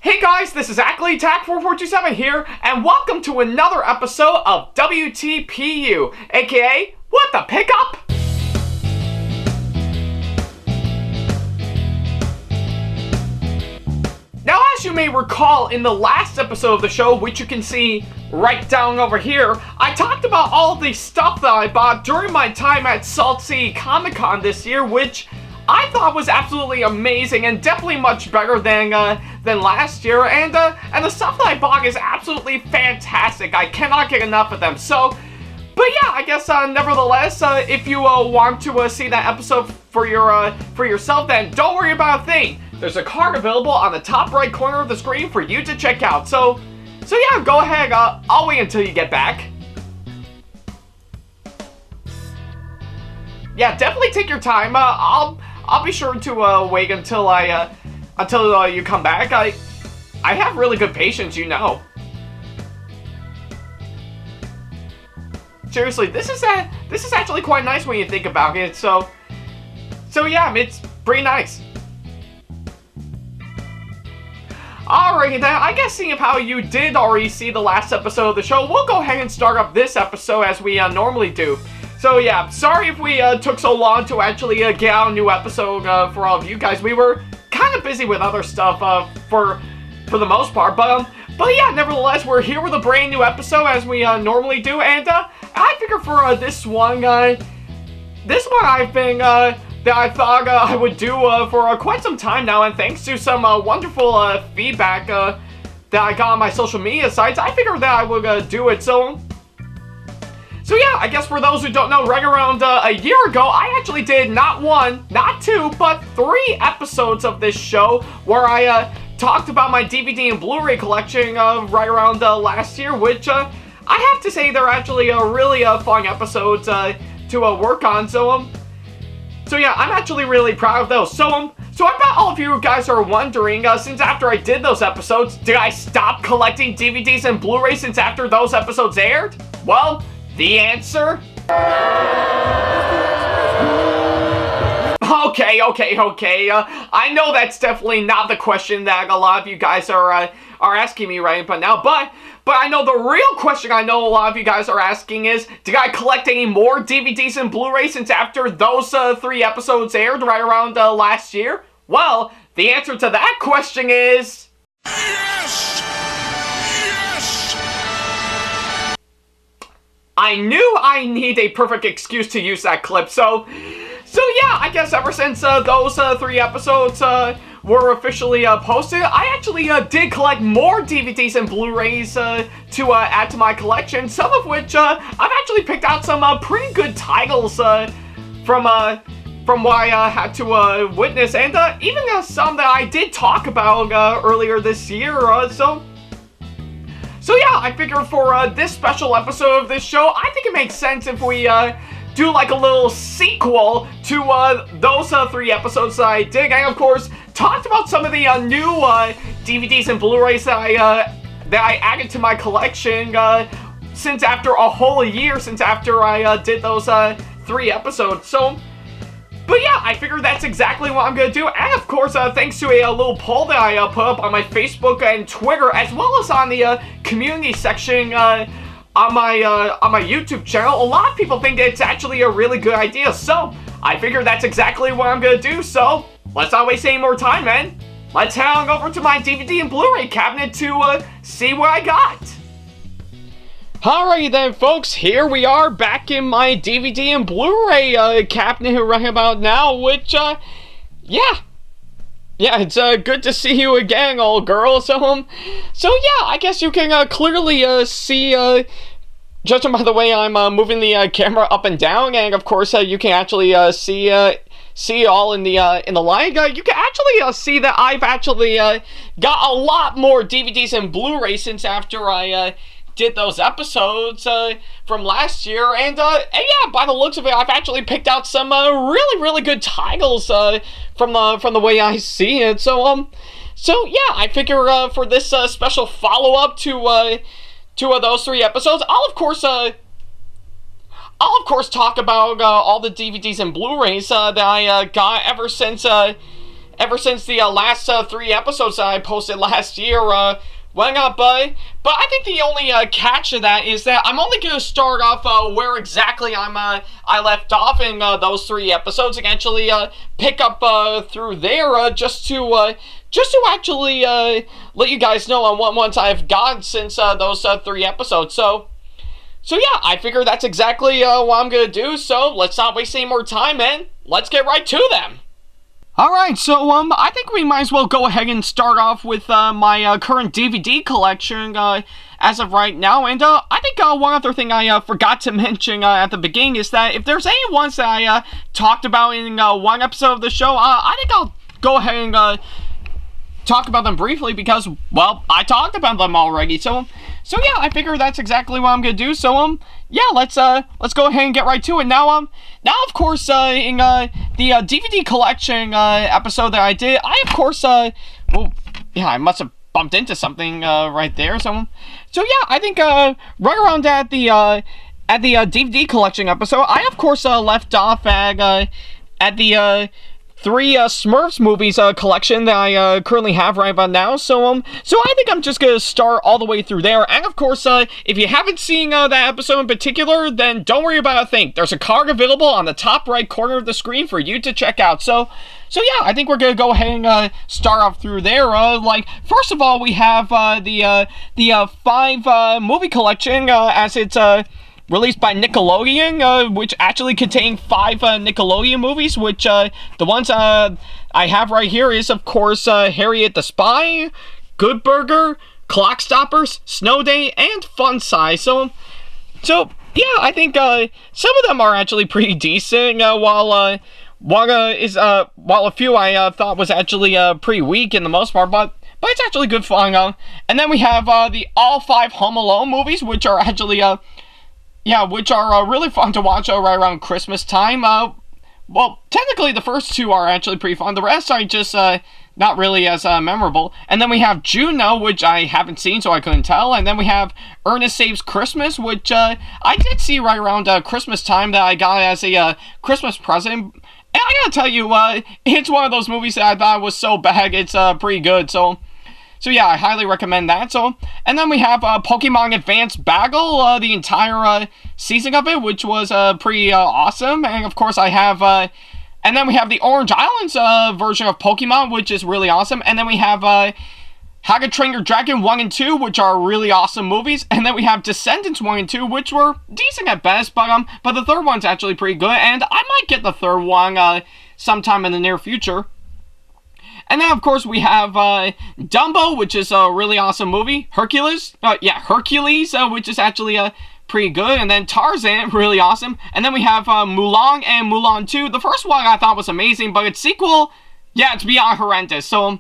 Hey guys, this is SamAttack4427 here, and welcome to another episode of WTPU, aka What the Pickup? Now, as you may recall, in the last episode of the show, which you can see right down over here, I talked about all the stuff that I bought during my time at Salt City Comic Con this year, which I thought was absolutely amazing and definitely much better than last year, and the stuff that I bought is absolutely fantastic. I cannot get enough of them. So, but yeah, I guess nevertheless, if you want to see that episode for yourself, then don't worry about a thing. There's a card available on the top right corner of the screen for you to check out. So yeah, go ahead. I'll wait until you get back. Yeah, definitely take your time. I'll be sure to wait until you come back. I have really good patience, you know. Seriously, this is actually quite nice when you think about it. So yeah, it's pretty nice. Alrighty then, I guess seeing how you did already see the last episode of the show, we'll go ahead and start up this episode as we normally do. So yeah, sorry if we took so long to actually get out a new episode for all of you guys. We were kind of busy with other stuff for the most part, but yeah, nevertheless, we're here with a brand new episode as we normally do, and I figure for this one I've been that I thought I would do for quite some time now, and thanks to some wonderful feedback that I got on my social media sites, I figured that I would do it. So yeah, I guess for those who don't know, right around a year ago, I actually did not one, not two, but 3 episodes of this show where I talked about my DVD and Blu-ray collection right around last year, which I have to say they're actually really fun episodes to work on. So yeah, I'm actually really proud of those. So I bet all of you guys are wondering, since after I did those episodes, did I stop collecting DVDs and Blu-rays since after those episodes aired? Well, the answer? Okay. I know that's definitely not the question that a lot of you guys are asking me right now, but I know the real question I know a lot of you guys are asking is, did I collect any more DVDs and Blu-rays since after those 3 episodes aired right around last year? Well, the answer to that question is... Yes! I knew I need a perfect excuse to use that clip, so yeah, I guess ever since those 3 episodes were officially posted, I actually did collect more DVDs and Blu-rays to add to my collection, some of which I've actually picked out some pretty good titles from what I had to witness, and even some that I did talk about earlier this year, So yeah, I figured for this special episode of this show, I think it makes sense if we do like a little sequel to those 3 episodes that I did, and of course talked about some of the new DVDs and Blu-rays that I added to my collection since after a whole year since after I did those 3 episodes. But yeah, I figured that's exactly what I'm going to do, and of course, thanks to a little poll that I put up on my Facebook and Twitter, as well as on the community section on my YouTube channel, a lot of people think that it's actually a really good idea, so I figured that's exactly what I'm going to do, so let's not waste any more time, man. Let's head on over to my DVD and Blu-ray cabinet to see what I got. Alrighty then, folks, here we are back in my DVD and Blu-ray cabinet right about now, which, yeah, it's good to see you again, old girl. So yeah, I guess you can clearly see, judging by the way I'm moving the camera up and down, and of course you can actually see all in the line. You can actually see that I've actually got a lot more DVDs and Blu-rays since after I did those episodes from last year, and yeah, by the looks of it, I've actually picked out some really good titles from the way I see it. So yeah, I figure for this special follow-up to those 3 episodes, I'll of course talk about all the DVDs and Blu-rays that I got ever since ever since the last 3 episodes that I posted last year went up, but I think the only catch to that is that I'm only going to start off where exactly I left off in those 3 episodes, and actually pick up through there just to actually let you guys know on what ones I've gotten since those 3 episodes. So yeah, I figure that's exactly what I'm going to do, so let's not waste any more time, and let's get right to them. Alright, so I think we might as well go ahead and start off with my current DVD collection as of right now, and I think one other thing I forgot to mention at the beginning is that if there's any ones that I talked about in one episode of the show, I think I'll go ahead and talk about them briefly because, well, I talked about them already, so yeah, I figure that's exactly what I'm gonna do. So yeah, let's go ahead and get right to it. Now of course in the DVD collection episode that I did, I of course well, yeah, I must have bumped into something right there. So yeah, I think right around at the DVD collection episode, I of course left off at the 3 Smurfs movies collection that I currently have right about now. So I think I'm just gonna start all the way through there. And of course, if you haven't seen that episode in particular, then don't worry about a thing. There's a card available on the top right corner of the screen for you to check out. So yeah, I think we're gonna go ahead and start off through there. Like, first of all, we have the 5 movie collection as it's released by Nickelodeon, which actually contain 5 Nickelodeon movies, which the ones I have right here is, of course, Harriet the Spy, Good Burger, Clock Stoppers, Snow Day, and Fun Size. So yeah, I think some of them are actually pretty decent, while a few I thought was actually pretty weak in the most part, but it's actually good fun. And then we have the all 5 Home Alone movies, which are actually yeah, which are really fun to watch right around Christmas time. Well, technically the first 2 are actually pretty fun. The rest are just not really as memorable. And then we have Juno, which I haven't seen, so I couldn't tell. And then we have Ernest Saves Christmas, which I did see right around Christmas time that I got as a Christmas present. And I gotta tell you, it's one of those movies that I thought was so bad, it's pretty good. So yeah, I highly recommend that. And then we have Pokemon Advanced Battle, the entire season of it, which was pretty awesome. And of course I have, and then we have the Orange Islands version of Pokemon, which is really awesome. And then we have How to Train Your Dragon 1 and 2, which are really awesome movies. And then we have Descendants 1 and 2, which were decent at best, but the third one's actually pretty good. And I might get the third one sometime in the near future. And then, of course, we have Dumbo, which is a really awesome movie. Hercules, which is actually pretty good. And then Tarzan, really awesome. And then we have Mulan and Mulan 2. The first one I thought was amazing, but its sequel, yeah, it's beyond horrendous. So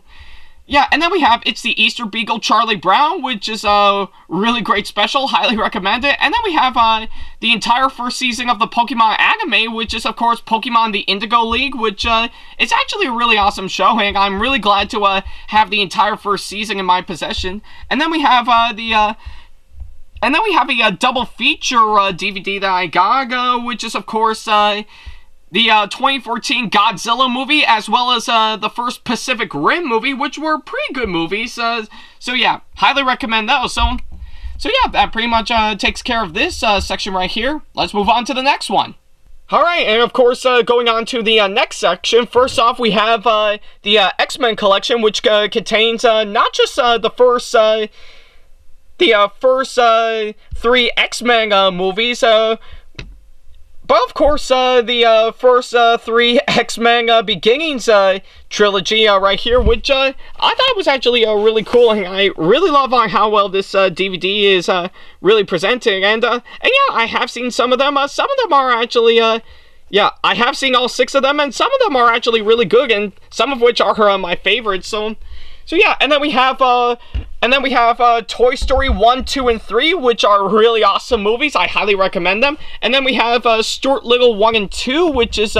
yeah, and then we have It's the Easter Beagle Charlie Brown, which is a really great special. Highly recommend it. And then we have the entire first season of the Pokemon anime, which is, of course, Pokemon the Indigo League, which is actually a really awesome show, and I'm really glad to have the entire first season in my possession. And then we have a double feature DVD that I got, which is, of course, the 2014 Godzilla movie, as well as the first Pacific Rim movie, which were pretty good movies. So yeah, highly recommend those. So yeah, that pretty much takes care of this section right here. Let's move on to the next one. Alright, and of course, going on to the next section, first off, we have the X-Men collection, which contains not just the first 3 X-Men movies, but of course, the first 3 X-Men Beginnings trilogy right here, which I thought was actually really cool, and I really love how well this DVD is really presented. And yeah, I have seen some of them. Some of them are actually, yeah, I have seen all 6 of them, and some of them are actually really good, and some of which are my favorites. So yeah, and then we have Toy Story 1, 2, and 3, which are really awesome movies. I highly recommend them. And then we have Stuart Little 1 and 2, which is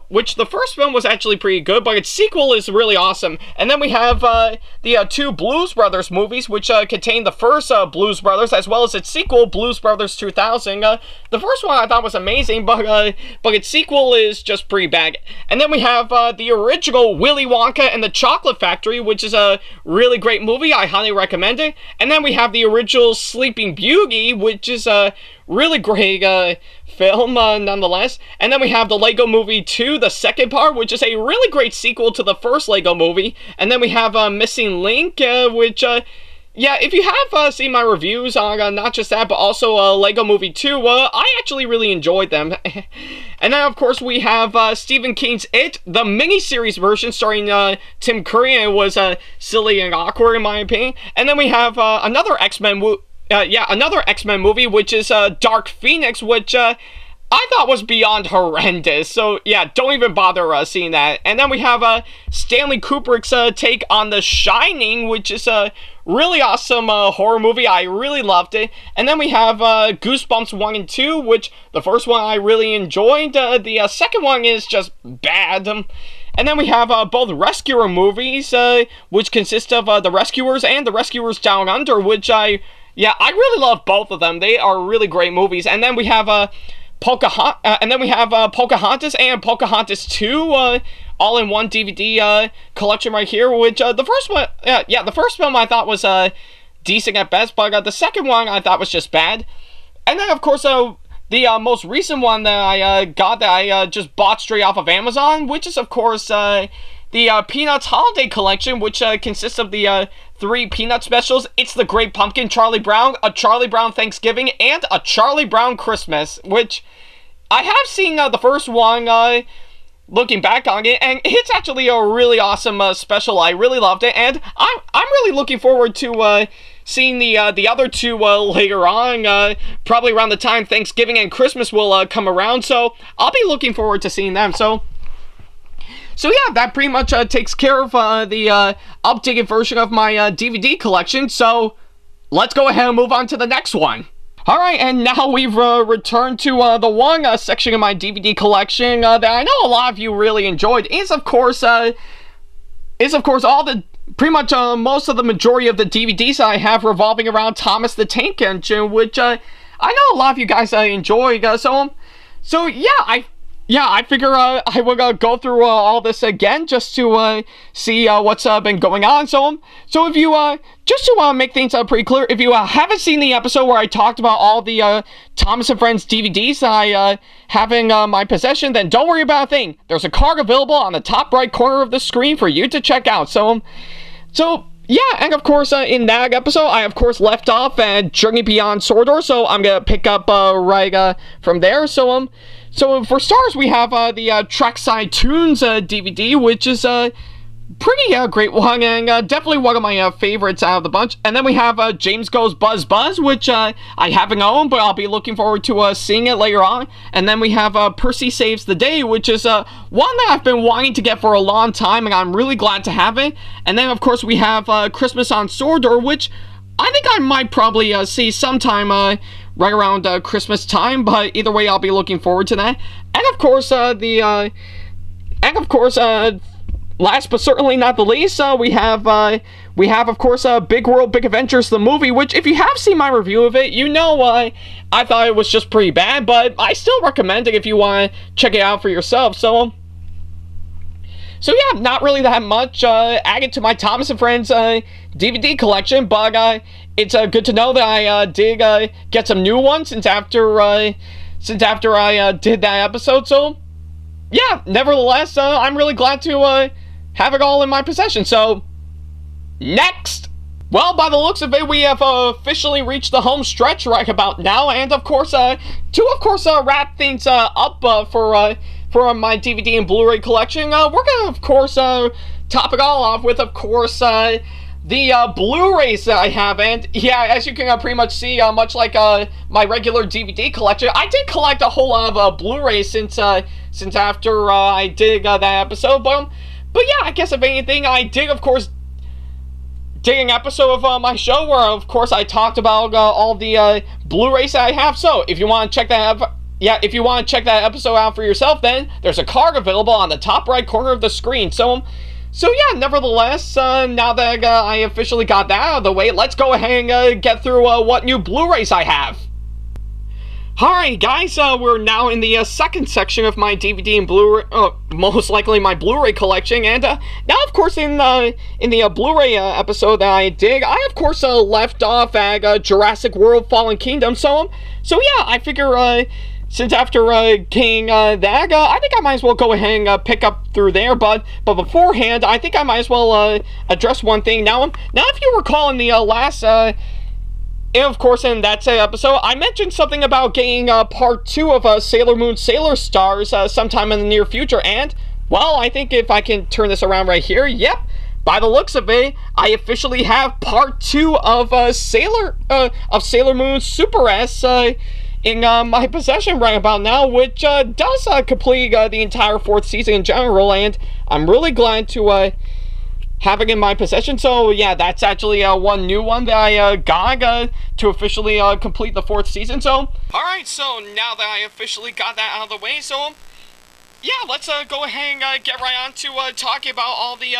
which the first film was actually pretty good, but its sequel is really awesome. And then we have the two Blues Brothers movies, which contain the first Blues Brothers, as well as its sequel, Blues Brothers 2000. The first one I thought was amazing, but its sequel is just pretty bad. And then we have the original Willy Wonka and the Chocolate Factory, which is a really great movie. I highly recommend it. And then we have the original Sleeping Beauty, which is a really great film, nonetheless. And then we have the Lego Movie 2, the second part, which is a really great sequel to the first Lego movie. And then we have Missing Link, which, yeah, if you have seen my reviews on not just that, but also Lego Movie 2, I actually really enjoyed them. And then, of course, we have Stephen King's It, the miniseries version starring Tim Curry, and it was silly and awkward, in my opinion. And then we have another X-Men movie, which is Dark Phoenix, which I thought was beyond horrendous. So, yeah, don't even bother seeing that. And then we have Stanley Kubrick's take on The Shining, which is a really awesome horror movie. I really loved it. And then we have Goosebumps 1 and 2, which the first one I really enjoyed. The second one is just bad. And then we have both Rescuer movies, which consist of The Rescuers and The Rescuers Down Under, which I really love both of them. They are really great movies. And then we have Pocahontas and Pocahontas 2, all in one DVD collection right here. Which the first film I thought was decent at best, but the second one I thought was just bad. And then of course the most recent one that I got that I just bought straight off of Amazon, which is of course the Peanuts Holiday Collection, which consists of the 3 Peanut specials. It's the Great Pumpkin, Charlie Brown, a Charlie Brown Thanksgiving, and a Charlie Brown Christmas, which I have seen the first one, looking back on it, and it's actually a really awesome special. I really loved it, and I'm really looking forward to seeing the other two later on, probably around the time Thanksgiving and Christmas will come around, so I'll be looking forward to seeing them. So yeah, that pretty much takes care of the updated version of my DVD collection, so let's go ahead and move on to the next one. Alright, and now we've returned to the one section of my DVD collection that I know a lot of you really enjoyed, is of course all the, pretty much most of the majority of the DVDs I have revolving around Thomas the Tank Engine, which I know a lot of you guys enjoyed, so yeah, I figure I will go through all this again just to see what's been going on. So if you, just to make things pretty clear, if you haven't seen the episode where I talked about all the Thomas and Friends DVDs I have in my possession, then don't worry about a thing. There's a card available on the top right corner of the screen for you to check out. So yeah, and of course, in that episode, I of course left off at Journey Beyond Sordor, so I'm gonna pick up right from there. So for stars, we have the Trackside Tunes DVD, which is a pretty great one, and definitely one of my favorites out of the bunch. And then we have James Goes Buzz Buzz, which I haven't owned, but I'll be looking forward to seeing it later on. And then we have Percy Saves the Day, which is one that I've been wanting to get for a long time, and I'm really glad to have it. And then, of course, we have Christmas on Sordor, which I think I might probably see sometime right around Christmas time, but either way, I'll be looking forward to that. And of course, last but certainly not the least, we have of course Big World Big Adventures the movie, which if you have seen my review of it, you know I thought it was just pretty bad, but I still recommend it if you want to check it out for yourself. So yeah, not really that much added to my Thomas and Friends DVD collection, but it's good to know that I did get some new ones since after I did that episode. So yeah, nevertheless, I'm really glad to have it all in my possession. So next, well, by the looks of it, we have officially reached the home stretch right about now, and of course, to wrap things up for my DVD and Blu-ray collection, we're gonna of course top it all off with, of course, the Blu-rays that I have. And yeah, as you can pretty much see, much like my regular DVD collection, I did collect a whole lot of Blu-rays since after I did that episode. But yeah, I guess if anything, I did of course did an episode of my show where of course I talked about all the Blu-rays that I have. So if you want to check that out, yeah, if you want to check that episode out for yourself, then there's a card available on the top right corner of the screen. So yeah, nevertheless, now that I officially got that out of the way, let's go ahead and get through what new Blu-rays I have. Alright guys, we're now in the second section of my DVD and Blu-ray, most likely my Blu-ray collection, and now of course in the Blu-ray episode that I did, I of course left off at Jurassic World Fallen Kingdom, so yeah, I figure since after getting that, I think I might as well go ahead and pick up through there, but beforehand, I think I might as well address one thing. Now if you recall in the last and of course, in that episode, I mentioned something about getting part 2 of Sailor Moon Sailor Stars sometime in the near future, and, well, I think if I can turn this around right here, yep, by the looks of it, I officially have part 2 of Sailor Moon Super S in my possession right about now, which does complete the entire 4th season in general, and I'm really glad to having in my possession. So yeah, that's actually one new one that I got to officially complete the 4th season. So alright, so now that I officially got that out of the way, so yeah, let's go ahead and get right on to talking about all the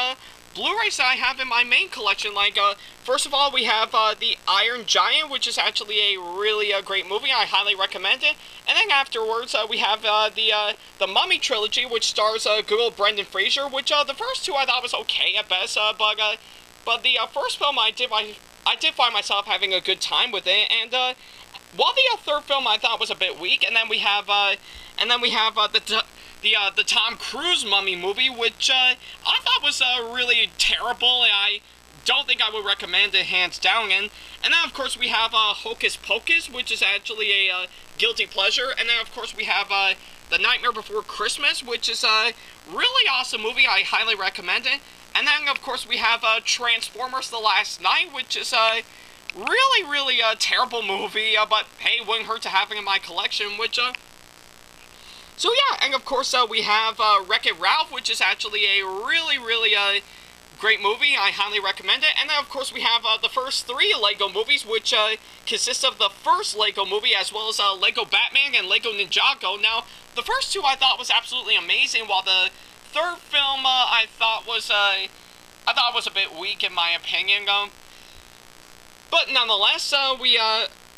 Blu-rays that I have in my main collection. Like, first of all, we have The Iron Giant, which is actually a really great movie. I highly recommend it. And then afterwards, we have the Mummy trilogy, which stars good old Brendan Fraser, which the first 2 I thought was okay at best, but the first film I did find myself having a good time with it. And while the 3rd film I thought was a bit weak, and then we have the Tom Cruise Mummy movie, which I thought was really terrible, and I don't think I would recommend it hands down. And then of course we have Hocus Pocus, which is actually a guilty pleasure. And then of course we have The Nightmare Before Christmas, which is a really awesome movie. I highly recommend it. And then of course we have Transformers: The Last Night, which is a really terrible movie, but hey, wouldn't hurt to have it in my collection, which so yeah, and of course we have Wreck-It Ralph, which is actually a really great movie. I highly recommend it. And then of course we have the first 3 Lego movies, which consist of the first Lego movie as well as Lego Batman and Lego Ninjago. Now, the first 2 I thought was absolutely amazing, while the 3rd film I thought was a bit weak in my opinion. But nonetheless,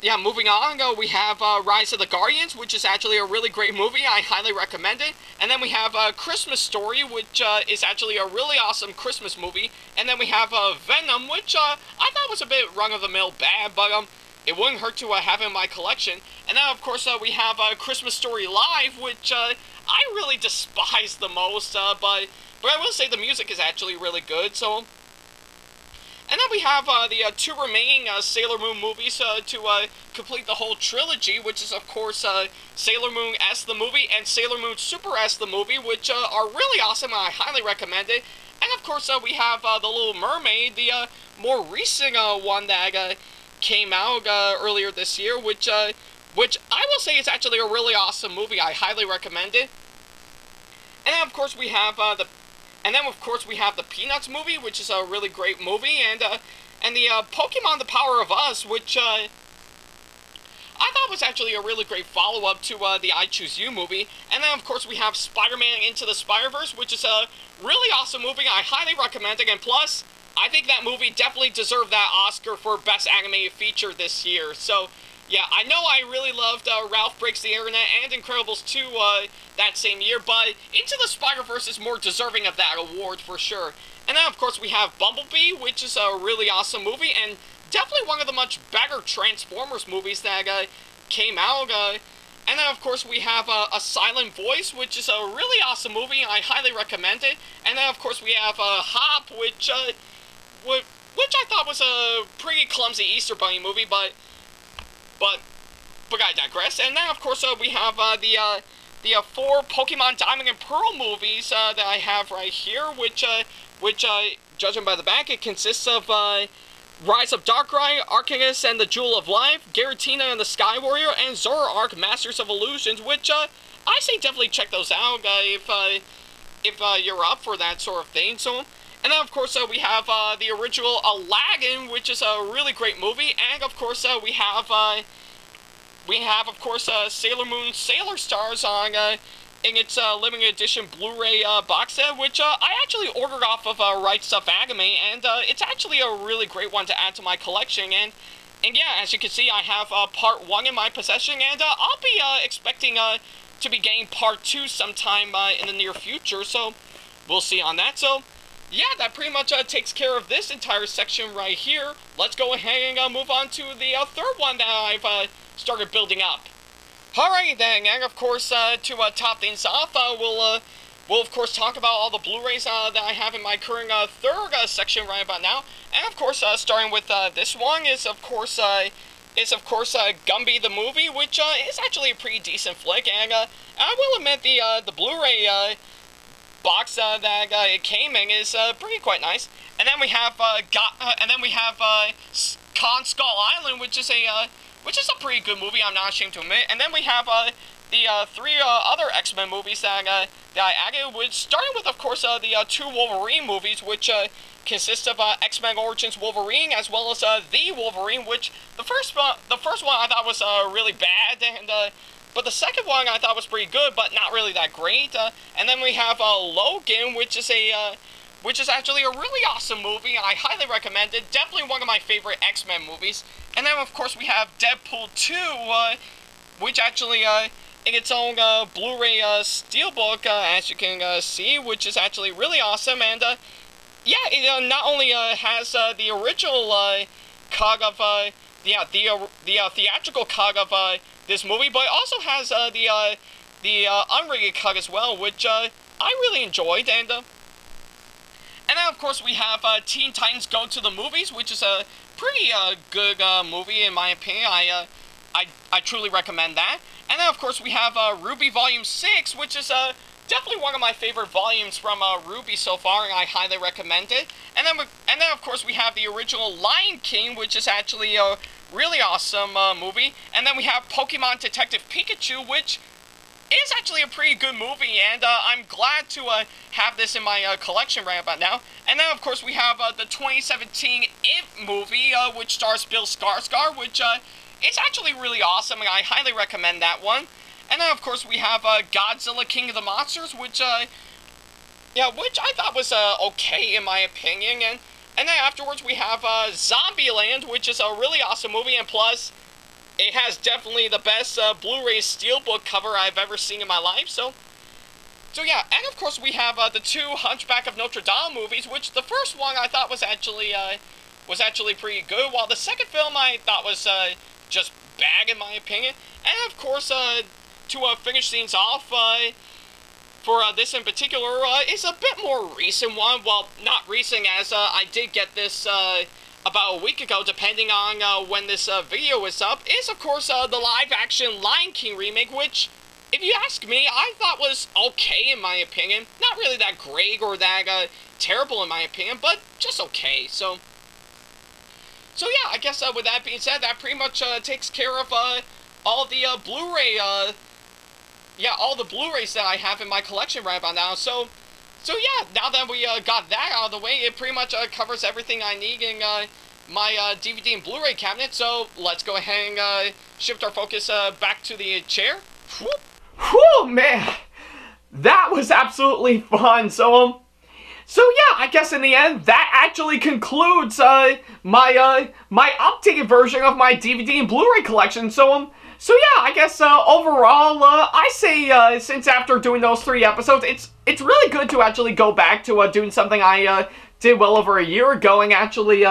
yeah, moving on, we have Rise of the Guardians, which is actually a really great movie. I highly recommend it. And then we have Christmas Story, which is actually a really awesome Christmas movie. And then we have Venom, which I thought was a bit run-of-the-mill bad, but it wouldn't hurt to have in my collection. And then, of course, we have Christmas Story Live, which I really despise the most, but I will say the music is actually really good, so... And then we have the 2 remaining Sailor Moon movies to complete the whole trilogy, which is, of course, Sailor Moon S the movie and Sailor Moon Super S the movie, which are really awesome, and I highly recommend it. And, of course, we have The Little Mermaid, the more recent one that came out earlier this year, which I will say is actually a really awesome movie. I highly recommend it. And then, of course, we have the Peanuts movie, which is a really great movie, and the Pokemon The Power of Us, which I thought was actually a really great follow-up to the I Choose You movie. And then, of course, we have Spider-Man Into the Spider-Verse, which is a really awesome movie. I highly recommend it, and plus, I think that movie definitely deserved that Oscar for Best Animated Feature this year. So, yeah, I know I really loved Ralph Breaks the Internet and Incredibles 2 that same year, but Into the Spider-Verse is more deserving of that award for sure. And then, of course, we have Bumblebee, which is a really awesome movie, and definitely one of the much better Transformers movies that came out. And then, of course, we have A Silent Voice, which is a really awesome movie. I highly recommend it. And then, of course, we have Hop, which I thought was a pretty clumsy Easter Bunny movie, but I digress. And then, of course, we have the 4 Pokemon Diamond and Pearl movies that I have right here, which judging by the back, it consists of Rise of Darkrai, Arceus and the Jewel of Life, Giratina and the Sky Warrior, and Zoroark, Masters of Illusions, which I say definitely check those out if you're up for that sort of thing. So. And then, of course, we have the original Aladdin, which is a really great movie. And, of course, we have we have, of course, Sailor Moon Sailor Stars on in its limited edition Blu-ray box set, which I actually ordered off of Right Stuff Anime, and it's actually a really great one to add to my collection. And yeah, as you can see, I have part 1 in my possession, and I'll be expecting to be getting part 2 sometime in the near future, so we'll see on that. So yeah, that pretty much takes care of this entire section right here. Let's go ahead and move on to the third one that I've started building up. Alright then, and of course, to top things off, we'll of course talk about all the Blu-rays that I have in my current third section right about now. And of course, starting with this one is of course Gumby the movie, which is actually a pretty decent flick. And I will admit the Blu-ray box that it came in is pretty quite nice. And then we have Kong Skull Island, which is a pretty good movie, I'm not ashamed to admit. And then we have the 3 other X-Men movies that I added, which starting with, of course, the 2 Wolverine movies, which consist of X-Men Origins Wolverine as well as The Wolverine, which the first one I thought was really bad, and but the second one I thought was pretty good, but not really that great. And then we have Logan, which is actually a really awesome movie. I highly recommend it. Definitely one of my favorite X-Men movies. And then, of course, we have Deadpool 2, which actually, in its own Blu-ray steelbook, as you can see, which is actually really awesome. And, yeah, it not only has the original cut of, the theatrical cut of this movie, but it also has the unrated cut as well, which I really enjoyed. And then, of course, we have Teen Titans Go to the Movies, which is a pretty good movie, in my opinion. I truly recommend that. And then, of course, we have Ruby Volume 6, which is definitely one of my favorite volumes from Ruby so far, and I highly recommend it. And then, of course, we have the original Lion King, which is actually a really awesome movie. And then we have Pokemon Detective Pikachu, which is actually a pretty good movie, and I'm glad to have this in my collection right about now. And then, of course, we have the 2017 It movie, which stars Bill Skarsgård, which is actually really awesome, and I highly recommend that one. And then, of course, we have Godzilla King of the Monsters, which I thought was okay, in my opinion. And then afterwards, we have Zombieland, which is a really awesome movie, and plus, it has definitely the best Blu-ray steelbook cover I've ever seen in my life, so yeah. And of course we have the 2 Hunchback of Notre Dame movies, which the first one I thought was actually pretty good, while the second film I thought was just bad, in my opinion. And of course, to finish things off, for this in particular, is a bit more recent one. Well, not recent, as I did get this about a week ago, depending on when this video is up, is of course the live-action Lion King remake, which, if you ask me, I thought was okay in my opinion. Not really that great or that terrible in my opinion, but just okay. So yeah, I guess with that being said, that pretty much takes care of all the Blu-ray, all the Blu-rays that I have in my collection right about now. So yeah, now that we got that out of the way, it pretty much covers everything I need in my DVD and Blu-ray cabinet. So let's go ahead and shift our focus back to the chair. Whew, man, that was absolutely fun. So yeah, I guess in the end, that actually concludes my updated version of my DVD and Blu-ray collection. So yeah, I guess overall, I say since after doing those 3 episodes, it's really good to actually go back to doing something I did well over a year ago and actually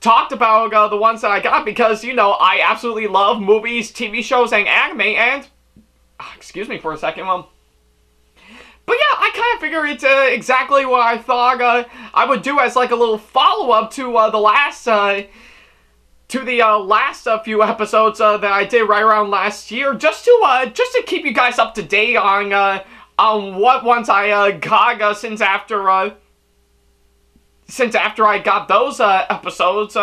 talked about the ones that I got, because, you know, I absolutely love movies, TV shows, and anime, and excuse me for a second, but yeah, I kind of figured it's exactly what I thought I would do as like a little follow-up to the last few episodes that I did right around last year, just to keep you guys up to date on what ones I got since after I got those episodes.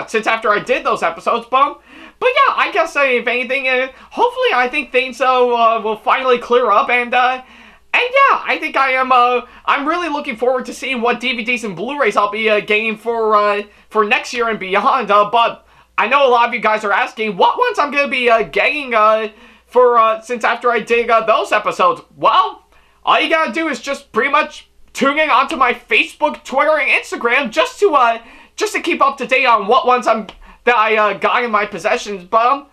Since after I did those episodes, but yeah, I guess if anything, hopefully I think things will finally clear up, and yeah, I think I'm really looking forward to seeing what DVDs and Blu-rays I'll be getting for next year and beyond. But I know a lot of you guys are asking what ones I'm going to be getting since after I dig those episodes. Well, all you gotta do is just pretty much tune in onto my Facebook, Twitter, and Instagram just to keep up to date on what ones I got in my possessions. But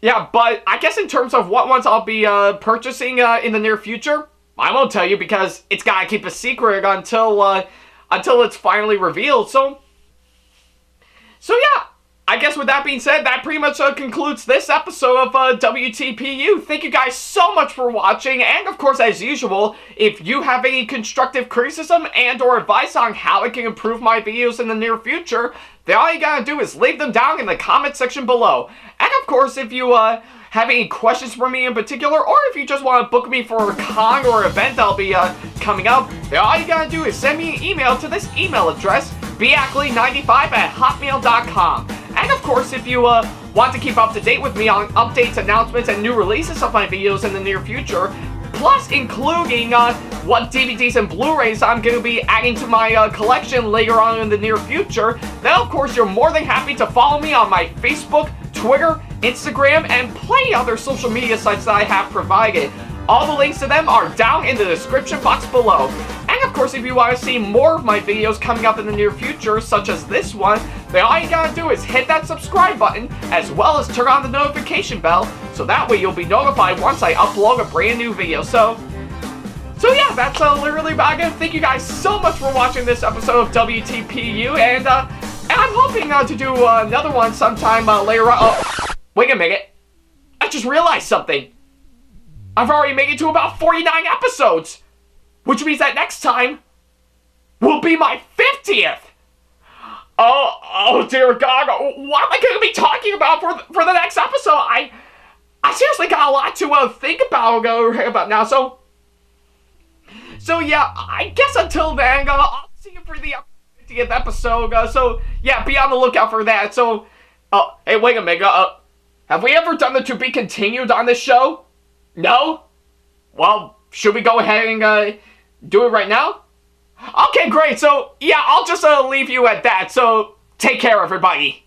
yeah, but I guess in terms of what ones I'll be purchasing in the near future, I won't tell you because it's gotta keep a secret until it's finally revealed. So yeah, I guess with that being said, that pretty much concludes this episode of WTPU. Thank you guys so much for watching, and of course, as usual, if you have any constructive criticism and or advice on how I can improve my videos in the near future, then all you gotta do is leave them down in the comment section below. And of course, if you have any questions for me in particular, or if you just want to book me for a con or event that'll be coming up, then all you gotta do is send me an email to this email address, beackley95@hotmail.com. And of course, if you want to keep up to date with me on updates, announcements, and new releases of my videos in the near future, plus including what DVDs and Blu-rays I'm going to be adding to my collection later on in the near future, then of course you're more than happy to follow me on my Facebook, Twitter, Instagram, and plenty other social media sites that I have provided. All the links to them are down in the description box below. And of course, if you want to see more of my videos coming up in the near future, such as this one, then all you gotta do is hit that subscribe button, as well as turn on the notification bell, so that way you'll be notified once I upload a brand new video. So yeah, that's literally about it. Thank you guys so much for watching this episode of WTPU, and I'm hoping to do another one sometime later on. Oh, wait a minute. I just realized something. I've already made it to about 49 episodes, which means that next time will be my 50th. Oh dear God, what am I going to be talking about for the next episode? I seriously got a lot to think about now, so yeah, I guess until then, I'll see you for the 50th episode, so yeah, be on the lookout for that. So, hey, wait a minute, have we ever done the To Be Continued on this show? No? Well, should we go ahead and do it right now? Okay, great. So, yeah, I'll just leave you at that. So, take care, everybody.